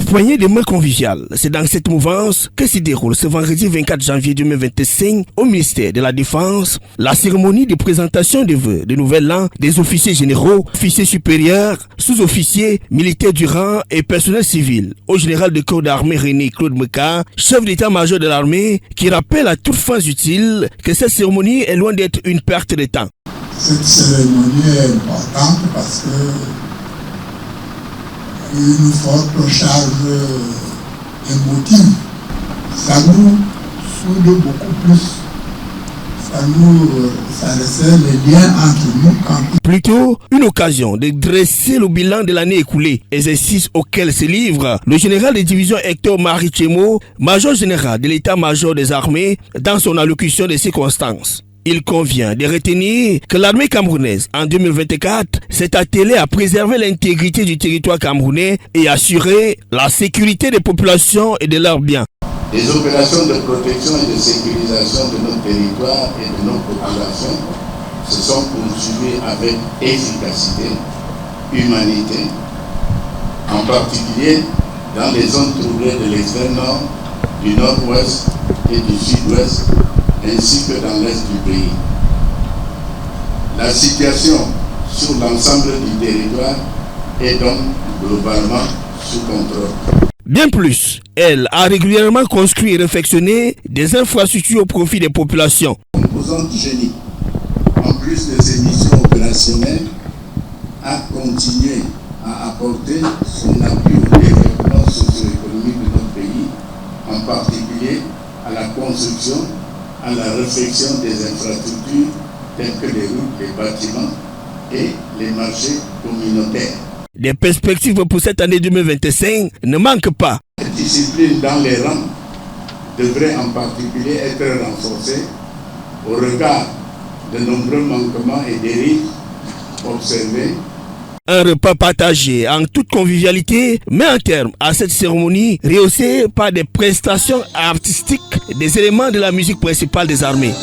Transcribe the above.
poignée de main conviviale, c'est dans cette mouvance que se déroule ce vendredi 24 janvier 2025 au ministère de la Défense la cérémonie de présentation de vœux de nouvel an des officiers généraux, officiers supérieurs, sous-officiers, militaires du rang et personnel civil au général de corps d'armée René Claude Meka, chef d'état-major de l'armée, qui rappelle à toutes fins utiles que cette cérémonie est loin d'être une perte de temps. Cette cérémonie est importante parce que une forte charge émotive, ça nous soude beaucoup plus, ça resserre les liens entre nous. Plutôt une occasion de dresser le bilan de l'année écoulée, exercice auquel se livre le général de division Hector Marichemo, major général de l'état-major des armées, dans son allocution de circonstances. Il convient de retenir que l'armée camerounaise, en 2024, s'est attelée à préserver l'intégrité du territoire camerounais et assurer la sécurité des populations et de leurs biens. Les opérations de protection et de sécurisation de notre territoire et de nos populations se sont poursuivies avec efficacité, humanité, en particulier dans les zones troublées de l'extrême nord, du nord-ouest et du sud-ouest, ainsi que dans l'est du pays. La situation sur l'ensemble du territoire est donc globalement sous contrôle. Bien plus, elle a régulièrement construit et réfectionné des infrastructures au profit des populations. La composante génie, en plus de ses missions opérationnelles, a continué à apporter son appui au développement socio-économique de notre pays, en particulier à la construction, à la réfection des infrastructures telles que les routes, les bâtiments et les marchés communautaires. Des perspectives pour cette année 2025 ne manquent pas. La discipline dans les rangs devrait en particulier être renforcée au regard de nombreux manquements et dérives observés. Un repas partagé en toute convivialité met un terme à cette cérémonie rehaussée par des prestations artistiques des éléments de la musique principale des armées.